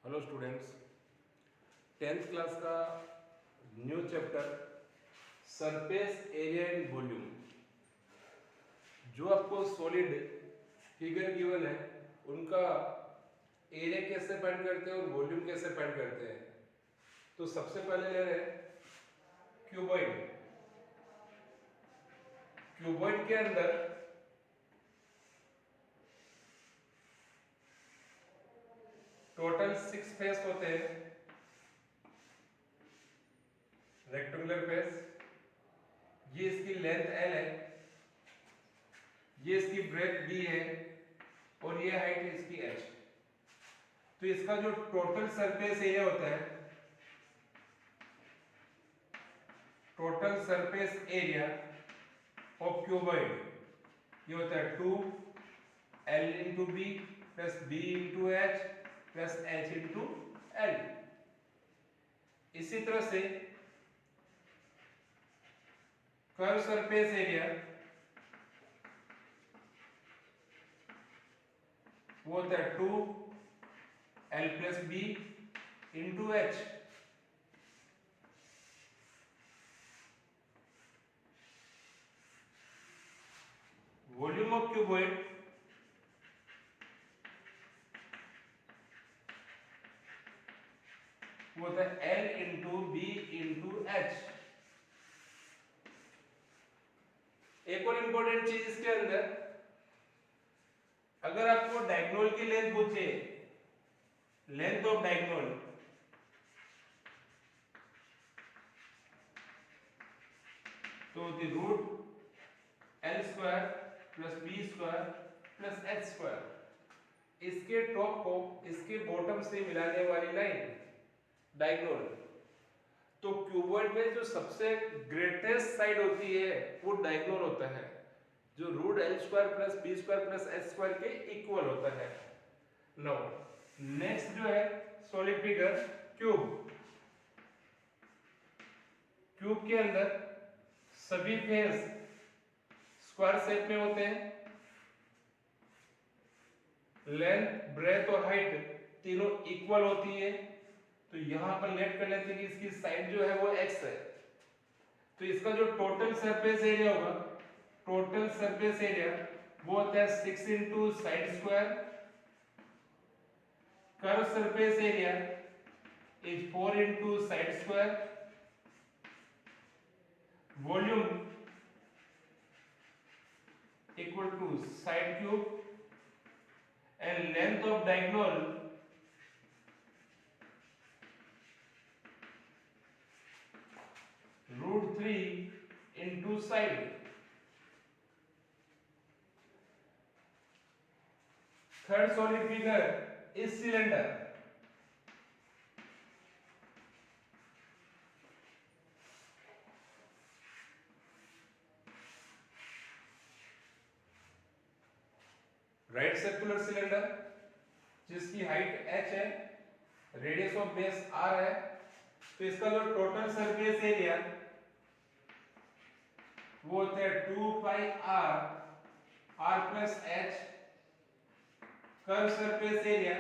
Hello students, tenth class का new chapter surface area and volume. जो आपको solid figure given है उनका एरिया कैसे फाइंड करते हैं और वॉल्यूम कैसे फाइंड करते हैं। तो सबसे पहले ले रहे हैं क्यूबॉइड। क्यूबॉइड के अंदर टोटल 6 फेस होते हैं। रेक्टेंगुलर फेस, ये इसकी लेंथ L है, ये इसकी ब्रेथ B है और ये हाइट इसकी H। तो इसका जो टोटल सरफेस एरिया होता है, total surface area of cuboid, ये होता है 2L into b plus b into h plus h into l. इसी तरह से कर्व सरफेस एरिया वो होता है 2L plus b into h. Volume of cuboid वो होता है L into b into h. एक और इंपॉर्टेंट चीज इसके अंदर, अगर आपको डायगोनल की लेंथ पूछे, लेंथ ऑफ डायगोनल, तो the root L square plus b square plus h square, इसके टॉप को इसके बॉटम से मिलाने वाली लाइन डायगोनल। तो क्यूबॉइड में जो सबसे ग्रेटेस्ट साइड होती है वो डायगोनल होता है, जो root L square plus b square plus h square के इक्वल होता है। नाउ नेक्स्ट जो है सॉलिड फिगर क्यूब। क्यूब के अंदर सभी फेस स्क्वायर शेप में होते हैं। लेंथ, ब्रेथ और हाइट तीनों इक्वल होती है। तो यहां पर लेट कर लेते हैं कि इसकी साइड जो है वो x है। तो इसका जो टोटल सरफेस एरिया होगा, टोटल सरफेस एरिया वो होता है 6 into side square. Curve surface area is 4 into side square. Volume equal to side cube and length of diagonal root 3 into side। Third solid figure is cylinder। Right circular cylinder जिसकी height h है, radius of base r है। तो इसका जो total surface area वो होता है 2 पाई r plus h। Curve surface area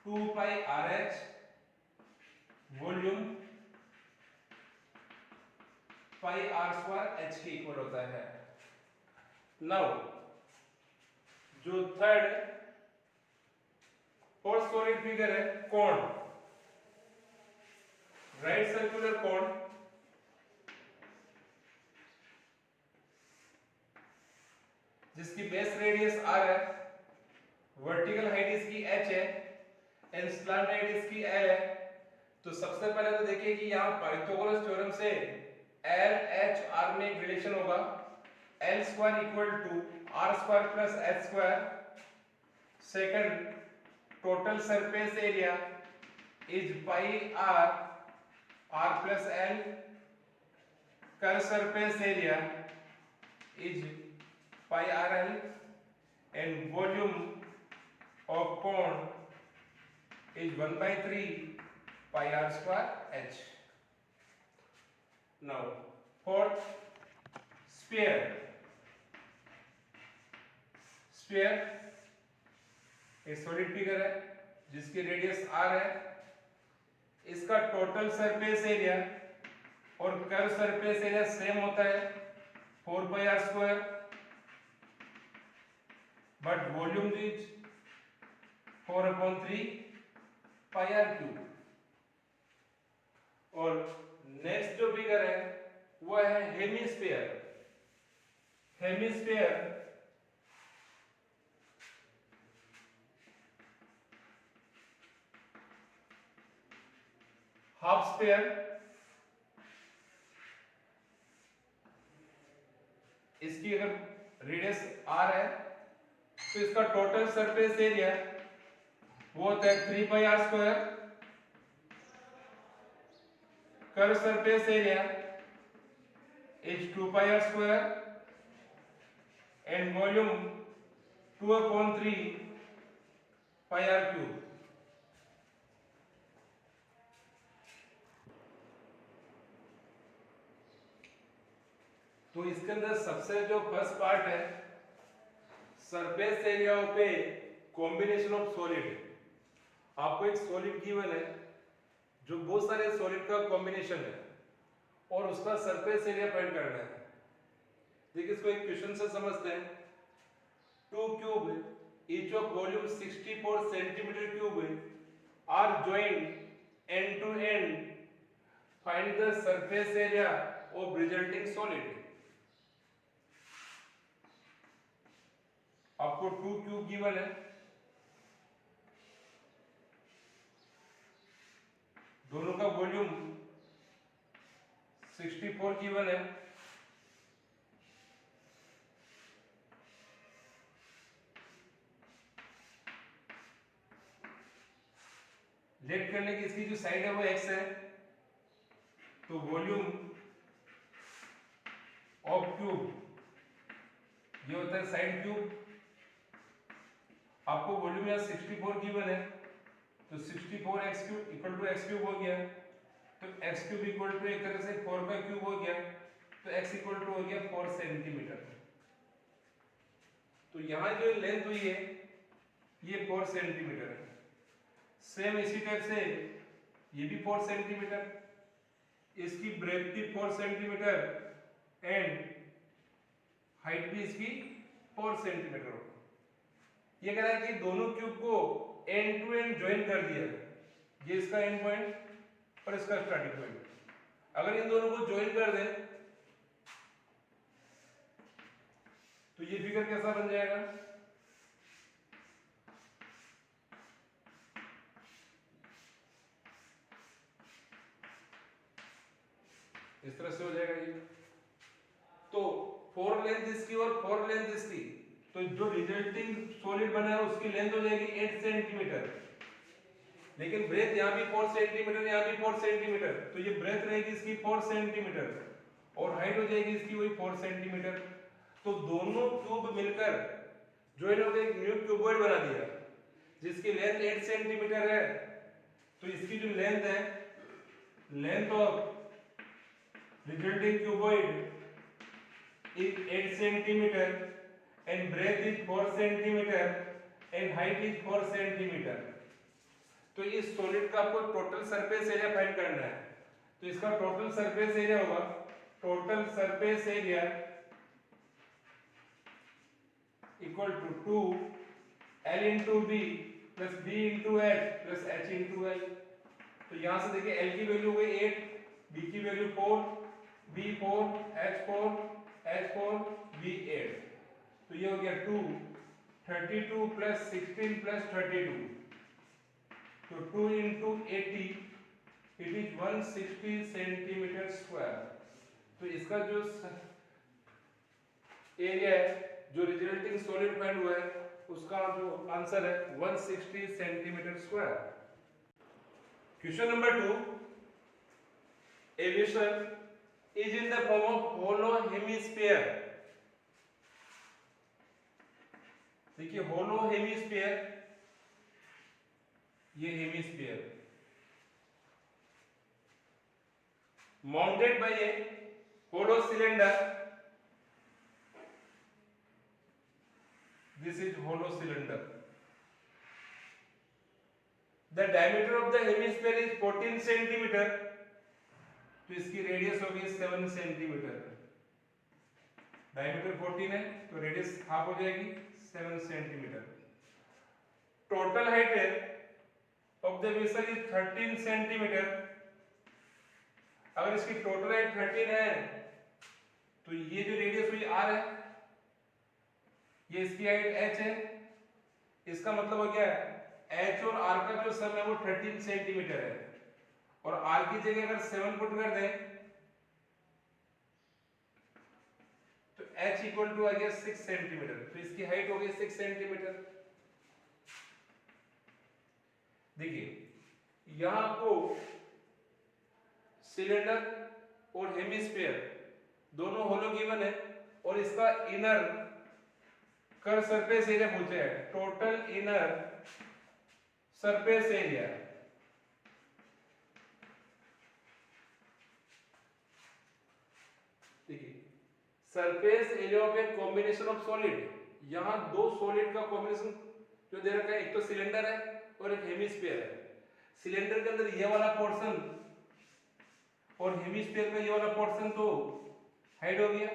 2 पाई RH। Volume पाई r square h के इक्वल होता है। नाउ जो थर्ड और सॉलिड फिगर है कोन। राइट सर्कुलर कोन जिसकी बेस रेडियस r है, वर्टिकल हाइट इसकी h है एंड स्लैंट हाइट इसकी l है। तो सबसे पहले तो देखिए कि यहां पाइथागोरस थ्योरम से L H R में एक रिलेशन होगा, L square equal to R square plus H square. Second, total surface area is pi R plus L। Curve surface area is pi RL and volume of cone is 1/3 pi r square h। Now fourth, sphere। Sphere एक solid figure है जिसकी radius r है, इसका total surface area और curve surface area same होता है 4 pi r square, but volume is 4/3 pi r cube. और next जो फिगर है वो है हेमिस्फीयर। हेमिस्फीयर हाफ स्फीयर, इसकी अगर रेडियस r है तो इसका टोटल सरफेस एरिया वो होता है 3 pi r square, curve surface area is 2 pi r square and volume 2/3 pi r cube। तो इसके अंदर सबसे जो फर्स्ट पार्ट है सरफेस एरिया पे कॉम्बिनेशन ऑफ सॉलिड। आपको एक सॉलिड गिवन है जो बहुत सारे सॉलिड का कॉम्बिनेशन है और उसका सरफेस एरिया फाइंड करना है। देखिए इसको एक क्वेश्चन से समझते हैं। 2 cube each of volume 64 centimeter cube are joined end to end, find the surface area of resulting solid। आपको 2 क्यूब गिवन है, दोनों का वॉल्यूम 64 गिवन है, लेट करने की इसकी जो साइड है वो x है, तो वॉल्यूम ऑफ क्यूब ये होता है साइड क्यूब। आपको वॉल्यूम यहाँ 64 गिवन है तो 64 x cube equal to x cube हो गया, तो x क्यूब इक्वल टू एक तरह से 4 का क्यूब हो गया, तो x इक्वल टू हो गया 4 सेंटीमीटर। तो यहाँ जो लेंथ हुई है ये 4 सेंटीमीटर है। सेम इसी टाइप से ये भी 4 सेंटीमीटर, इसकी ब्रेथ भी 4 सेंटीमीटर एंड हाइट भी इसकी 4 सेंटीमीटर होगी। ये कह रहा है कि दोनों क्यूब को एंड टू एंड ज्वाइन कर दिया, ये इसका एंड पॉइंट और इसका स्टार्टिंग पॉइंट। अगर इन दोनों को ज्वाइन कर दें तो ये फिगर कैसा बन जाएगा? इस तरह से हो जाएगा ये। तो 4 लेंथ इसकी और 4 लेंथ इसकी, तो जो रिजल्टिंग सॉलिड बना है उसकी लेंथ हो जाएगी 8 सेंटीमीटर, लेकिन ब्रेथ यहाँ भी 4 सेंटीमीटर, यहाँ भी 4 सेंटीमीटर, तो ये ब्रेथ रहेगी इसकी 4 सेंटीमीटर और हाइट हो जाएगी इसकी वही 4 सेंटीमीटर। तो दोनों क्यूब मिलकर ज्वाइन होकर एक न्यू क्यूबॉइड बना दिया जिसकी लेंथ 8 सेंटीमीटर है। तो इसकी जो लेंथ है, length of resulting cuboid is 8 centimeter and breadth is 4 centimeter and height is 4 centimeter। तो इस सॉलिड का आपको टोटल सरफेस एरिया फाइंड करना है। तो इसका टोटल सरफेस एरिया होगा, total surface area equal to 2 L into B plus B into H plus H into L। तो यहां से देखिए L की वैल्यू हो गई 8, B की value 4, B4 H4 H4 B8, तो ये हो गया 2 32 प्लस 16 प्लस 32, तो 2 into 80 it is 160 centimetre square. तो इसका जो एरिया है जो रिजल्टिंग सॉलिड फाइंड हुआ है उसका जो आंसर है 160 centimetre square. Question number 2, aviation is in the form of hollow hemisphere। देखिए hollow hemisphere, ये hemisphere mounted by a hollow cylinder, this is hollow cylinder। The diameter of the hemisphere is 14 centimetre, तो इसकी radius होगी 7 centimetre. Diameter 14 है तो radius half हो जाएगी 7 centimetre. Total height है of the vessel is 13 centimetre. अगर इसकी टोटल हाइट 13 है तो ये जो रेडियस हुई r है, ये इसकी हाइट h है, इसका मतलब हो गया h और r का जो सम है वो 13 सेंटीमीटर है, और r की जगह अगर 7 पुट कर दें तो h इक्वल टू आ गया 6 सेंटीमीटर, तो इसकी हाइट हो गई 6 सेंटीमीटर। देखिए यहां आपको सिलेंडर और हेमिस्फीयर दोनों होलो गिवन है, और इसका इनर कर्व सरफेस एरिया पूछे है, टोटल इनर सरफेस एरिया। देखिए surface area of a combination of solid, यहां दो सॉलिड का कॉम्बिनेशन जो दे रखा है, एक तो सिलेंडर है और एक हेमिस्फीयर है। सिलेंडर के अंदर ये वाला पोर्शन और हेमिस्फीयर का ये वाला पोर्शन तो हाइड हो गया,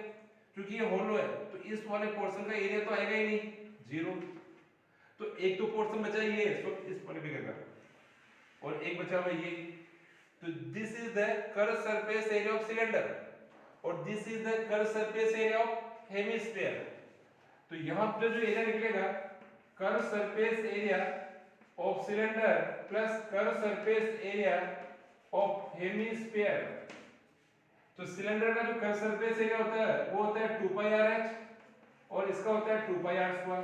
क्योंकि ये होलो है तो इस वाले पोर्शन का एरिया तो आएगा ही नहीं, जीरो। तो एक तो पोर्शन बचा ये, तो इस वाले फिगर का, और एक बचा हुआ ये। तो this is the curve surface area of cylinder और this is the curve surface area of hemisphere. तो यहां पे जो एरिया निकलेगा, curve surface area of cylinder plus curve surface area of hemisphere. तो सिलेंडर का जो कर्व सरफेस एरिया होता है वो होता है 2 पाई आर एच, और इसका होता है 2 पाई आर स्क्वायर।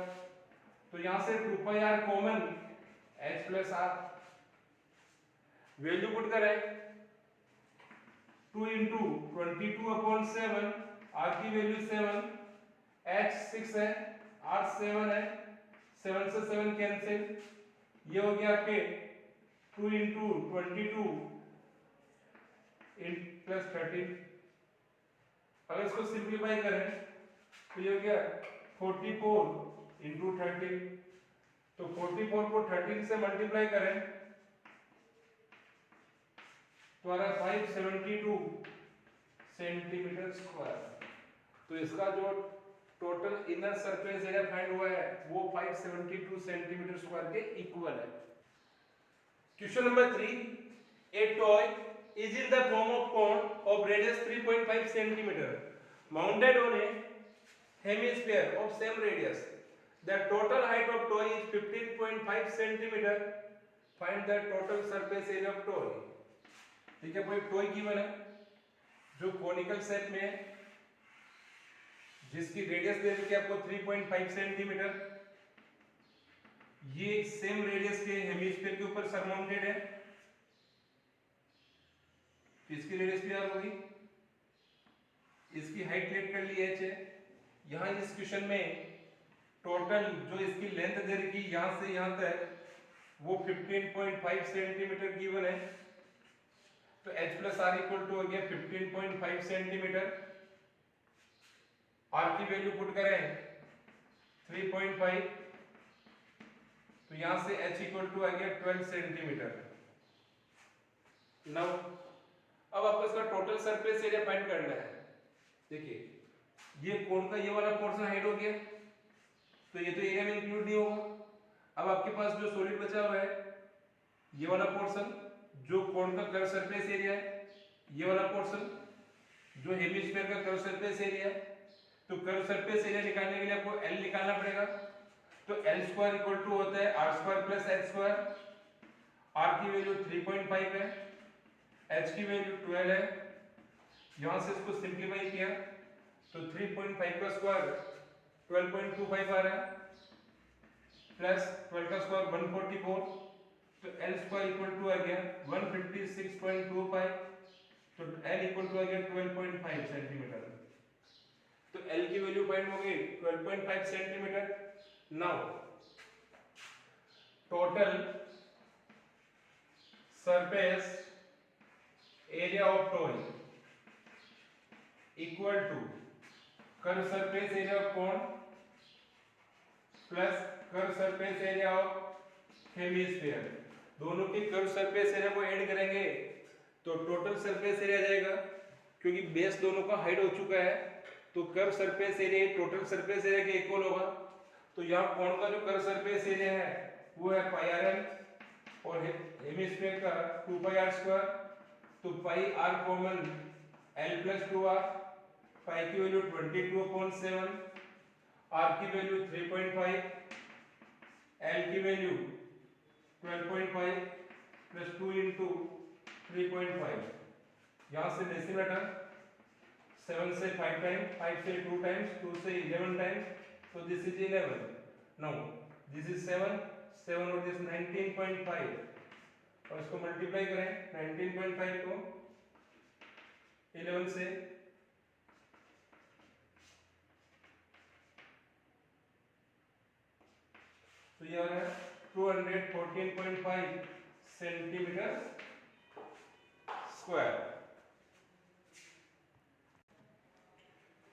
तो यहां से 2 pi r common, h plus r, value put करें 2 इंटू 22/7, r की वैल्यू 7, h 6 है, r 7 है, 7 से 7 कैंसिल, ये हो गया आपके 2 इंटू 22 प्लस 13। अगर इसको सिंप्लीफाई करें तो ये हो गया 44 इंटू 13, तो 44 को 13 से मल्टीप्लाई करें तो आ रहा है 572 सेंटीमीटर स्क्वायर। तो इसका जो total inner surface area find हुआ है वो 572 सेंटीमीटर स्क्वायर के इक्वल है। Question number 3, a toy is in the form of cone of radius 3.5 centimeter mounted on a hemisphere of same radius. The total height of toy is 15.5 centimeter. Find the total surface area of toy. ठीक है, कोई toy given है जो conical shape में है, जिसकी radius दे रखी है आपको 3.5 सेंटीमीटर। ये सेम रेडियस के हेमिस्फीयर के ऊपर सरमाउंटेड है, इसकी रेडियस भी आर होगी, इसकी हाइट लेट कर ली h है। यहां इस क्वेश्चन में टोटल जो इसकी लेंथ दे रखी यहां से यहां तक वो 15.5 सेंटीमीटर गिवन है, तो h plus r equal to हो गया 15.5 सेंटीमीटर। r की वैल्यू पुट करें 3.5, तो यहां से h इक्वल टू आ गया 12 सेंटीमीटर। नाउ अब आपको इसका टोटल सरफेस एरिया फाइंड करना है। देखिए ये कोन का ये वाला पोर्शन हाइड हो गया, तो ये तो एरिया में इंक्लूड नहीं होगा। अब आपके पास जो सॉलिड बचा हुआ है ये वाला पोर्शन जो कोन का कर्व सरफेस एरिया है, ये वाला पोर्शन जो हेमिस्फीयर का कर्व सरफेस एरिया है। तो कर्व सरफेस एरिया निकालने के लिए आपको L निकालना पड़ेगा, तो L स्क्वायर इक्वल टू होता है r square plus h square. r की वैल्यू 3.5 है, h की वैल्यू 12 है। यहां से इसको सिंप्लीफाई किया तो 3.5 का स्क्वायर 12.25 आ रहा है, प्लस 12 का स्क्वायर 144, तो L स्क्वायर इक्वल टू आ गया 156.25, तो L इक्वल टू आ गया 12.5 सेंटीमीटर। तो L की वैल्यू फाइंड हो गई 12.5 centimetre. Now total surface area of toy equal to curve surface area of cone plus curve surface area of hemisphere. दोनों के curve surface area को ऐड करेंगे तो टोटल सरफेस एरिया आ जाएगा, क्योंकि बेस दोनों का हाइड हो चुका है तो curve surface area total surface area के इक्वल होगा। तो यहाँ कोण का जो कर्व सरफेस एरिया है वो है पाई आर एल और हेमिस्फीयर का 2 पाई आर स्क्वायर। तो pi r common l plus 2 r, pi की वैल्यू 22/7, आर की वैल्यू 3.5, एल की वैल्यू 12.5 प्लस 2 इंटू 3.5। यहाँ से डेसिमेटर 7 से 5 टाइम, 5 से 2 टाइम्स, 2 से 11 टाइम्स, तो this is 11। Now this is 7 और दिस 19.5 और इसको मल्टीप्लाई करें 19.5 को 11 से, तो ये आ रहा है 214.5 centimetre square.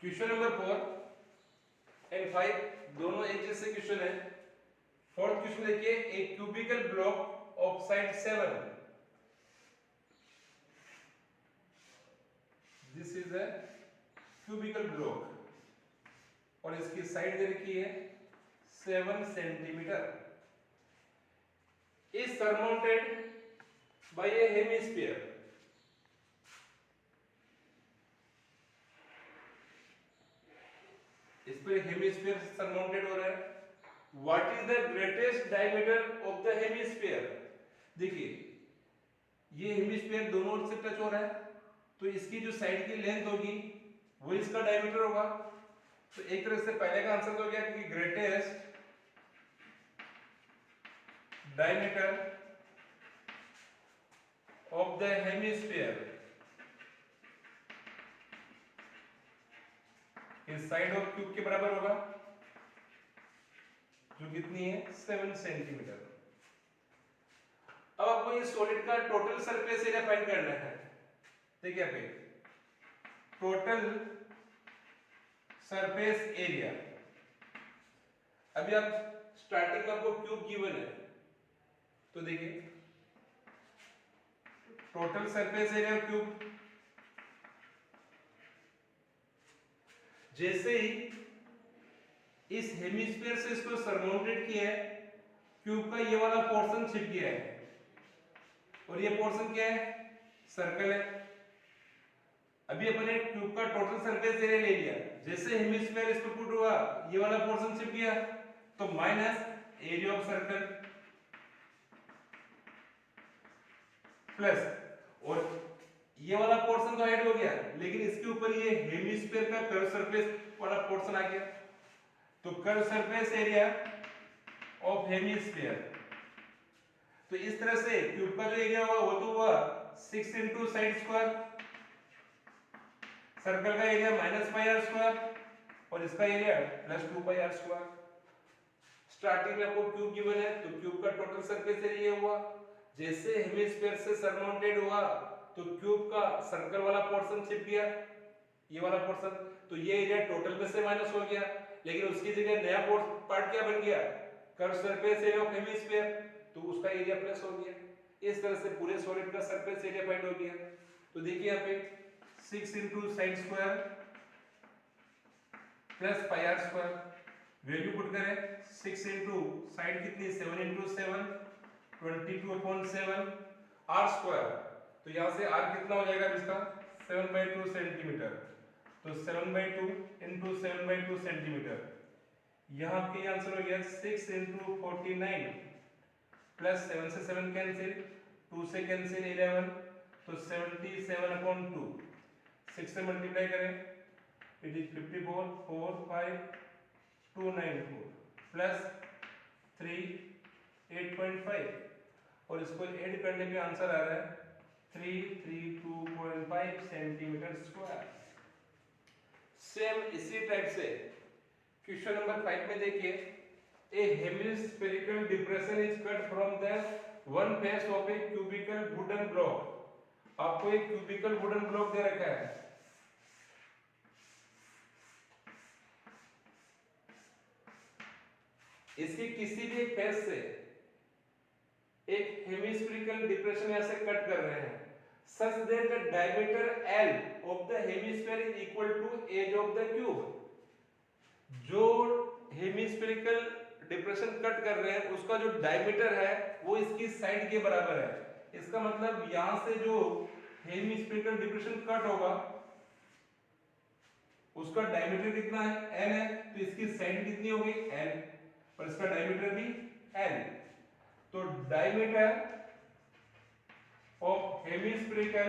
Question number 4 and 5 दोनों एक जैसे क्वेश्चन है। फोर्थ क्वेश्चन देखिए, एक cubical block of side 7, this is a cubical block और इसकी साइड दे रखी है 7 centimetre, is surmounted by A hemisphere. इस पर हेमिस्फीयर सरमाउंटेड हो रहा है। What is the greatest diameter of the hemisphere. देखिए ये हेमिस्फीयर दोनों ओर से टच हो रहा है तो इसकी जो साइड की लेंथ होगी वो इसका डायमीटर होगा। तो एक तरह से पहले का आंसर तो हो गया कि greatest diameter of the hemisphere इस साइड ऑफ क्यूब के बराबर होगा, जो कितनी है 7 सेंटीमीटर। अब आपको इस सॉलिड का टोटल सरफेस एरिया फाइंड करना है। देखिए पे टोटल सरफेस एरिया, अभी आप स्टार्टिंग में आपको क्यूब गिवन है तो देखिए टोटल सरफेस एरिया क्यूब, जैसे ही इस हेमिस्फीयर से इसको सरमाउंटेड किया है, क्यूब का ये वाला पोर्शन छिप गया है और ये पोर्शन क्या है सर्कल है। अभी अपने क्यूब का टोटल सरफेस एरिया ले लिया, जैसे हेमिस्फीयर इस पर पुट हुआ ये वाला पोर्शन छिप गया तो minus area of circle plus, और ये वाला पोर्शन तो ऐड हो गया लेकिन इसके ऊपर ये हेमिस्फीयर का कर्व सरफेस वाला पोर्शन आ गया। तो curve surface area of hemisphere, तो इस तरह से क्यूब का जो एरिया हुआ वो तो हुआ 6 इंटू साइड स्क्वायर, सर्कल का area minus pi r square और इसका area plus 2 pi r square. Starting में आपको क्यूब गिवन है तो क्यूब का टोटल सरफेस एरिया हुआ, जैसे हेमिस्फीयर से सरमाउंटेड हुआ तो क्यूब का सर्कल वाला पोर्शन छिप गया ये वाला पोर्शन, तो ये एरिया टोटल में से माइनस हो गया, लेकिन उसकी जगह नया पार्ट क्या बन गया curve surface area of hemisphere, तो उसका एरिया प्लस हो गया। इस तरह से पूरे सॉलिड का सरफेस एरिया फाइंड हो गया। तो देखिए यहाँ पे 6 into side square plus pi r square, value put करें 6 इंटू साइड कितनी 7 इंटू 7 22/7 आर स्क्वायर, तो यहाँ से आर कितना हो जाएगा इसका 7/2 सेंटीमीटर, तो 7/2 इंटू 7/2 सेंटीमीटर। यहाँ आपके आंसर हो गया 6 इंटू 49 प्लस 7 से 7 कैंसिल, 2 से कैंसिल 11, तो 77/2, 6 से मल्टीप्लाई करें इट इज 54,45294 प्लस 3 8.5 और इसको ऐड करने पे आंसर आ रहा है 332.5 सेंटीमीटर स्क्वायर। सेम इसी टाइप से क्वेश्चन नंबर 5 में देखिए, a hemispherical depression is cut from the one face of a cubical wooden block. आपको एक क्यूबिकल वुडन ब्लॉक दे रखा है, इसके किसी भी एक फेस से एक हेमिस्फेरिकल डिप्रेशन यहां से कट कर रहे हैं such that the diameter L of the hemisphere is equal to edge of the cube. जो हेमिस्फेरिकल डिप्रेशन कट कर रहे हैं उसका जो डायमीटर है वो इसकी साइड के बराबर है। इसका मतलब यहां से जो हेमिस्फेरिकल डिप्रेशन कट होगा उसका डायमीटर कितना है, L है, तो इसकी साइड कितनी होगी, L, और इसका डायमीटर भी L। तो diameter of hemispherical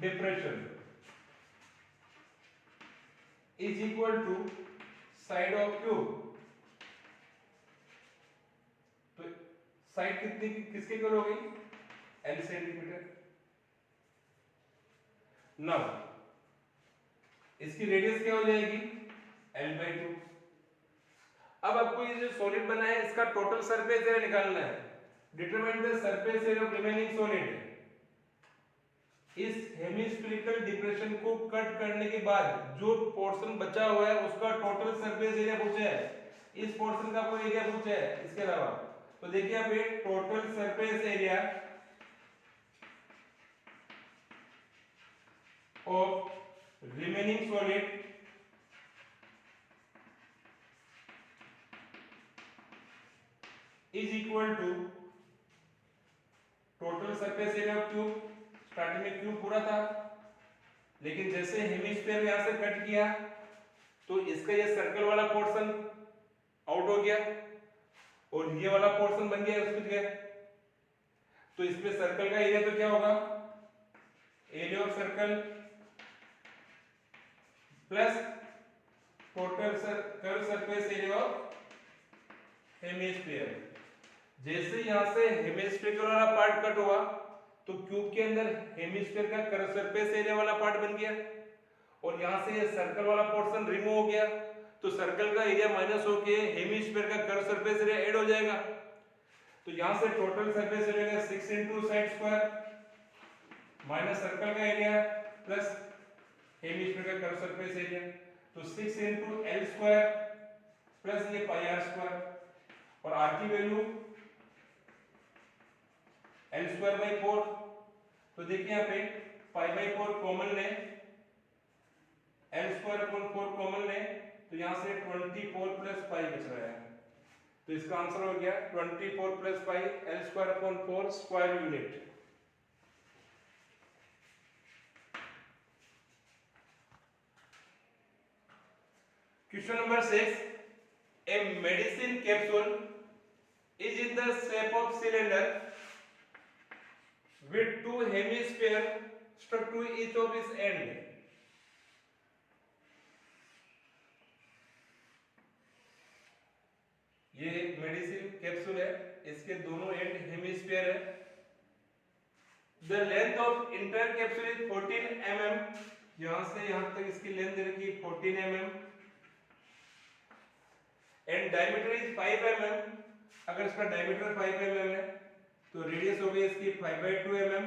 depression is equal to side of cube। तो साइड कितनी किसके इक्वल होगी, L सेंटीमीटर। नाउ इसकी रेडियस क्या हो जाएगी, L/2। अब आपको ये जो सॉलिड बना है इसका टोटल सरफेस एरिया निकालना है। Determine the surface area of remaining solid. इस हेमिस्फेरिकल डिप्रेशन को कट करने के बाद जो पोर्शन बचा हुआ है उसका टोटल सरफेस एरिया पूछा है। इस पोर्शन का कोई एरिया पूछा है इसके अलावा। तो देखिए यहाँ पे total surface area of remaining solid is equal to total surface area of cube. Starting में क्यूब पूरा था, लेकिन जैसे हेमिस्फीयर यहां से कट किया तो इसका ये सर्कल वाला पोर्शन आउट हो गया और ये वाला पोर्शन बन गया उसकी जगह। तो इसमें सर्कल का एरिया तो क्या होगा, area of circle plus total curve surface area of hemisphere. जैसे यहां से हेमिस्फीयर वाला पार्ट कट हुआ तो क्यूब के अंदर हेमिस्फीयर का कर्व सरफेस एरिया वाला पार्ट बन गया और यहां से ये सर्कल वाला पोर्शन रिमूव हो गया तो सर्कल का एरिया माइनस होके हेमिस्फीयर का कर्व सरफेस एरिया ऐड हो जाएगा। तो यहां से total surface area 6 into side square minus circle का एरिया प्लस हेमिस्फीयर का कर्व सरफेस एरिया, तो 6 इनटू L स्क्वायर प्लस ये पाई R स्क्वायर और R की वैल्यू L स्क्वायर बाई 4। तो देखिए यहाँ पे पाई बाई 4 कॉमन ले, L स्क्वायर अपॉन 4 कॉमन ले, तो यहाँ से 24 प्लस पाई बच रहा है। तो इसका आंसर हो गया 24 plus pi L square upon 4 square unit. Question number 6, a medicine capsule is in the shape of cylinder with two hemispheres stuck to each of its end। ये मेडिसिन कैप्सूल है, इसके दोनों एंड हेमिस्फीयर है। The length of inter capsule is 14 mm। यहां से यहां तक इसकी लेंथ दे रखी है 14 mm and diameter is 5 mm। अगर इसका डायमीटर 5 mm है तो रेडियस हो गई इसकी 5/2 mm।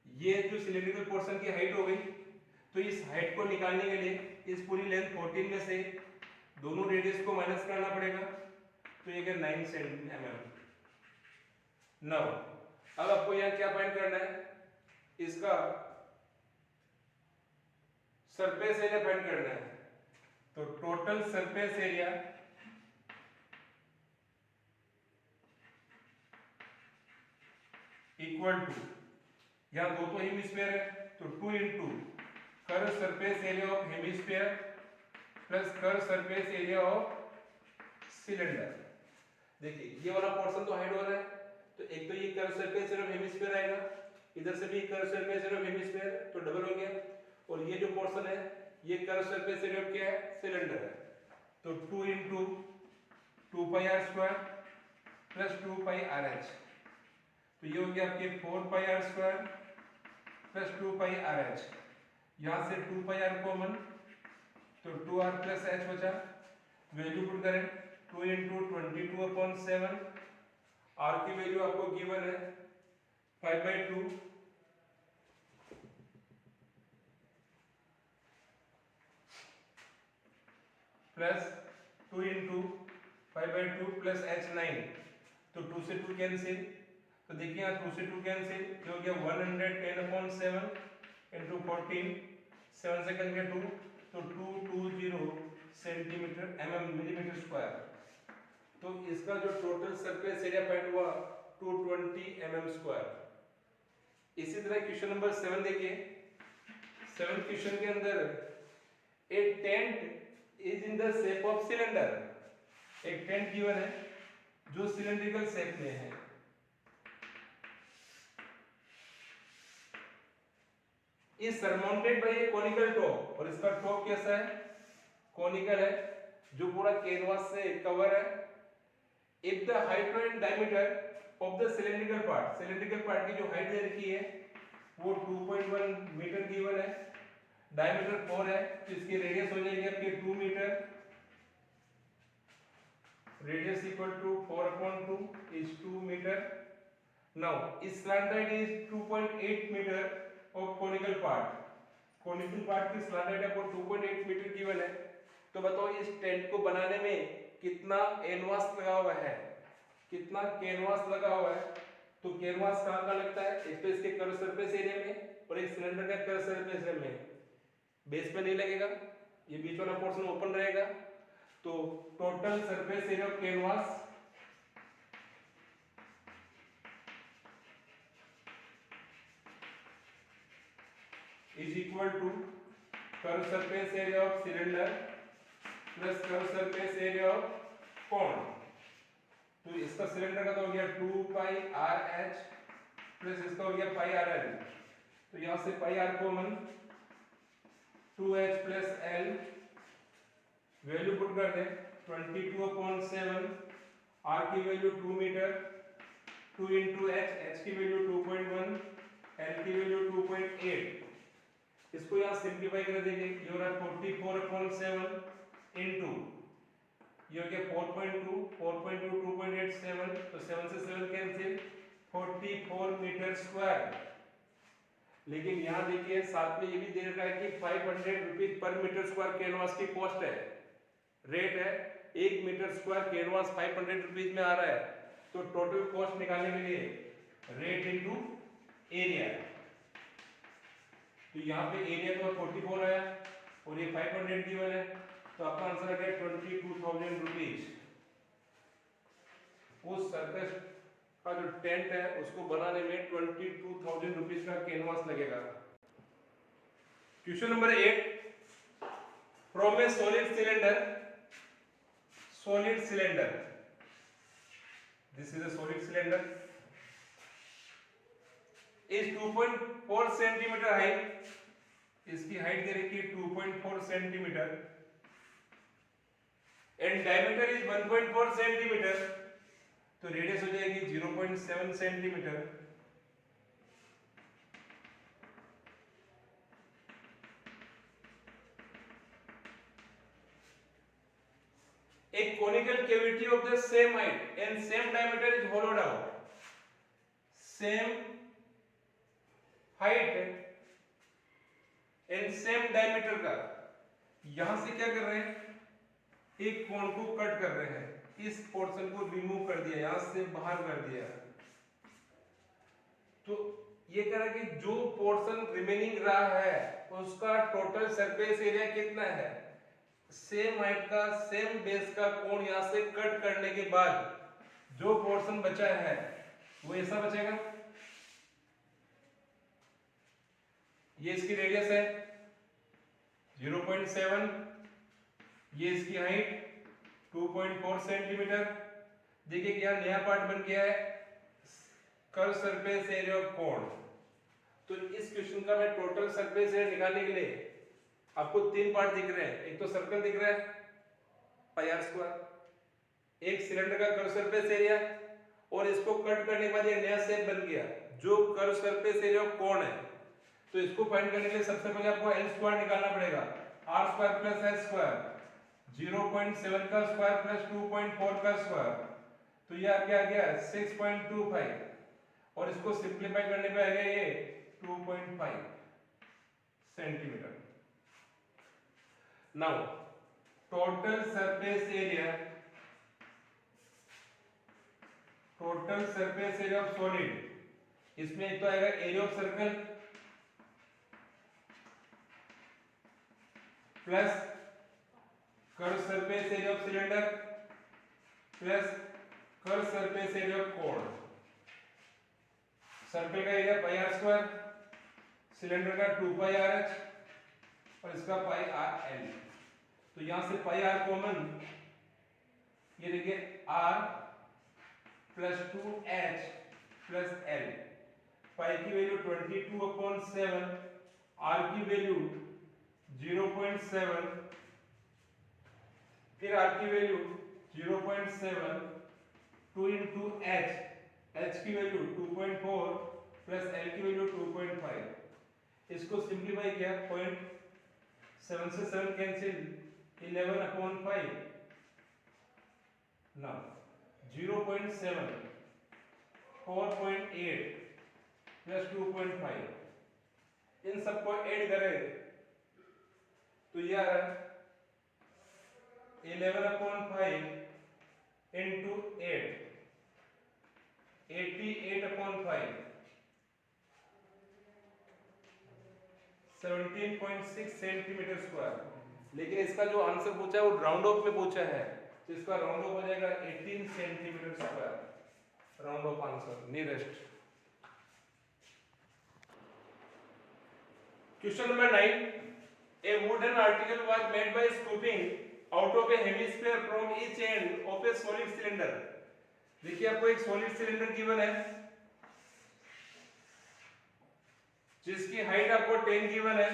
ये जो सिलेंड्रिकल पोर्शन की हाइट हो गई, तो इस हाइट को निकालने के लिए इस पूरी लेंथ 14 में से दोनों रेडियस को माइनस करना पड़ेगा, तो ये 9 mm। नाउ अब आपको यहाँ क्या फाइंड करना है, इसका सरफेस एरिया फाइंड करना है। तो total surface area equal to, यहां दो तो हेमिस्फीयर है तो 2 into curve surface area of hemisphere plus curve surface area of cylinder. देखिए ये वाला पोर्शन तो हाइड हो रहा है, तो एक तो ये curve surface area of hemisphere आएगा, इधर से भी curve surface area of hemisphere, तो डबल हो गया। और ये जो पोर्शन है ये कर्व सरफेस एरिया ऑफ क्या है, सिलेंडर है। तो 2 इनटू 2 पाई R स्क्वायर प्लस 2 पाई RH, तो ये हो गया आपके 4 पाई R स्क्वायर प्लस 2 पाई RH। यहां से 2 पाई R कॉमन, तो 2R प्लस H बचा। वैल्यू पुट करें 2 इनटू 22/7। R की वैल्यू आपको गिवन है 5/2 प्लस 2 into 5/2 plus h9, तो 2 से 2 कैंसिल, तो देखिए यहाँ 2 से 2 कैंसिल, ये हो गया 110/7 into 14, 7 से करेंगे 2, तो 220 सेंटीमीटर मिलीमीटर स्क्वायर। तो इसका जो टोटल सरफेस एरिया फाइंड हुआ 220 स्क्वायर। इसी तरह क्वेश्चन नंबर 7 देखिए। 7 क्वेश्चन के अंदर a tent is in the shape of cylinder, एक टेंट गिवन है जो सिलेंड्रिकल शेप में है। Is surmounted by a conical top, और इसका टॉप कैसा है? कोनिकल है, जो पूरा कैनवास से कवर है। If the height and diameter of the cylindrical part की जो हाइट दे रखी है वो 2.1 मीटर गिवन है, डायमीटर 4 है, तो इसकी रेडियस हो जाएगी आपकी 2 metre, radius equal to 4/2 is 2 metre. Now इस slant height is 2.8 metre of conical part की स्लैंट हाइट आपको 2.8 मीटर गिवन है। तो बताओ इस टेंट को बनाने में कितना कैनवास लगा हुआ है, कितना कैनवास लगा हुआ है? तो कैनवास कहाँ लगता है? एक तो इसके कर्व सरफेस एरिया में और एक सिलेंडर का कर्व सरफेस एरिया में। बेस पे नहीं लगेगा, ये बीच वाला पोर्शन ओपन रहेगा। तो total surface area of canvas is equal to curve surface area of cylinder plus curve surface area of cone। तो इसका सिलेंडर का तो हो गया 2 पाई आर एच प्लस इसका हो गया पाई आर एल, तो यहां से pi r common, 2h plus l, value put कर दे 22/7, आर की वैल्यू 2 मीटर, 2 इंटू एच की वैल्यू 2.1, एल की वैल्यू 2.8। इसको यहाँ सिंप्लीफाई कर देंगे, ये हो रहा 44/7 इनटू ये हो गया 4.2 2.87, तो 7 से 7 कैंसिल, 44 मीटर स्क्वायर। लेकिन यहाँ देखिए साथ में ये भी दे रखा है कि 500 रुपीज पर मीटर स्क्वायर कैनवास की कॉस्ट है, रेट है। 1 मीटर स्क्वायर कैनवास 500 रुपीज में आ रहा है। तो टोटल कॉस्ट निकालने के लिए रेट इनटू एरिया, तो यहाँ पे एरिया तो 44 है और ये 500 गिवन है, तो आपका आंसर आ गया 22,000 रुपीज। उस सर्कस का जो टेंट है उसको बनाने में 22,000 रुपीज का कैनवास लगेगा। Question number 8, from A solid cylinder, this is a solid cylinder, is 2.4 centimetre height, इसकी हाइट दे रखी है 2.4 centimetre, and diameter is 1.4 centimetre, तो रेडियस हो जाएगी 0.7 सेंटीमीटर। एक conical cavity of the same height and same diameter is hollowed out, same height and same diameter का, यहां से क्या कर रहे हैं? एक कोण को कट कर रहे हैं, इस पोर्शन को रिमूव कर दिया, यहां से बाहर कर दिया। तो ये कह रहा है कि जो पोर्शन रिमेनिंग रहा है उसका टोटल सरफेस एरिया कितना है? सेम हाइट का सेम बेस का कोण यहां से कट करने के बाद जो पोर्शन बचा है वो ऐसा बचेगा। ये इसकी रेडियस है 0.7, ये इसकी हाइट 2.4 सेंटीमीटर। देखिए कि यहां नया पार्ट बन गया है कर्व सरफेस एरिया ऑफ कोण। तो इस क्वेश्चन का मैं टोटल सरफेस एरिया निकालने के लिए आपको 3 पार्ट दिख रहे हैं। एक तो सर्कल दिख रहा है पाई आर स्क्वायर, एक सिलेंडर का कर्व सरफेस एरिया, और इसको कट करने के बाद ये नया शेप बन गया जो कर्व सरफेस एरिया ऑफ कोण है। तो इसको फाइंड करने के लिए सबसे पहले आपको एल स्क्वायर निकालना पड़ेगा, r square plus h square, 0.7 का स्क्वायर प्लस 2.4 का स्क्वायर, तो ये आपके आ गया 6.25, और इसको सिंप्लीफाई करने पे आ गया ये 2.5 centimetre. Now total surface area of solid, इसमें एक तो आएगा area of circle plus curve surface area of cylinder plus curve surface area of cone. Circle का area pi r square, cylinder का 2 पाई आर एच और इसका पाई r L. तो यहां से पाई आर कॉमन, ये देखिए r plus 2h plus l. Pi की वैल्यू 22/7, आर की वैल्यू 0.7, फिर आर की वैल्यू 0.7, 2 into h, h की वैल्यू 2.4 प्लस l की वैल्यू 2.5। इसको सिंप्लीफाई किया, 0.7 से 7 कैंसिल, 11/5 ना 0.7, 4.8 प्लस 2.5, इन सबको ऐड करें तो ये आ रहा है 11/5 into 8, 88/5, 17.6 सेंटीमीटर स्क्वायर। लेकिन इसका जो आंसर पूछा है वो राउंड ऑफ में पूछा है, तो इसका राउंड ऑफ हो जाएगा 18 centimetre square. Round of answer nearest. Question number 9, a wooden article was made by scooping out of a hemisphere from each end of a solid cylinder। देखिए आपको एक सॉलिड सिलेंडर गिवन है जिसकी height आपको 10 given है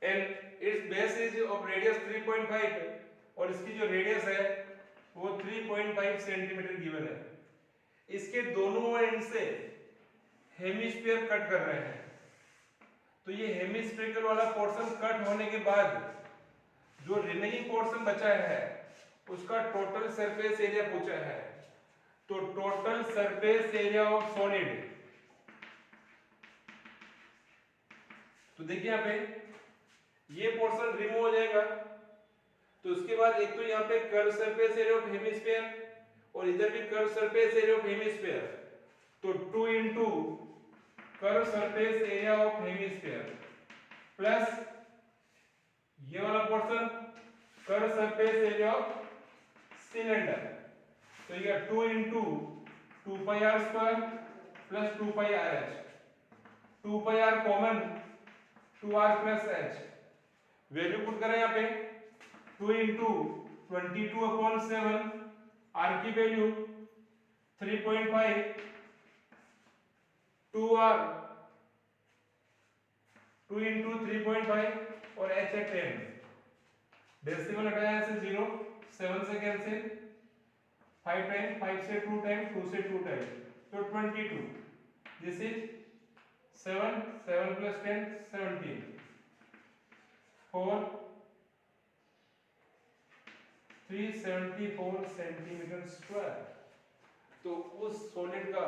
and it's base is of radius 3.5 और इसकी जो रेडियस है वो 3.5 सेंटीमीटर गिवन है। इसके दोनों एंड से हेमिस्फीयर कट कर रहे हैं, तो ये हेमिस्फेरिकल वाला पोर्शन कट होने के बाद जो रिमेनिंग पोर्शन बचा है उसका टोटल सरफेस एरिया पूछा है। तो total surface area of solid, तो देखिए यहां पे ये पोर्शन रिमूव हो जाएगा, तो उसके बाद एक तो यहां पे curve surface area of hemisphere और इधर भी curve surface area of hemisphere, तो 2 into curve surface area of hemisphere plus ये वाला portion curve surface area of cylinder, तो ये 2 into 2 pi r square plus 2 pi r h, 2 pi r common, 2r plus h, value put करें यहाँ पे 2 into 22/7, r की value 3.5, 2r 2 into 3.5 और h है 10। डेसिमल हटाया से 0, 7 से कैंसिल, 5 टाइम, 5 से 2 टाइम, 2 से 2 टाइम, तो 22। This is 7, 7 plus 10, 17, 4, 374 centimetre square. तो उस सॉलिड का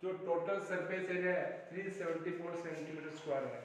जो टोटल सरफेस एरिया है 374 सेंटीमीटर स्क्वायर है।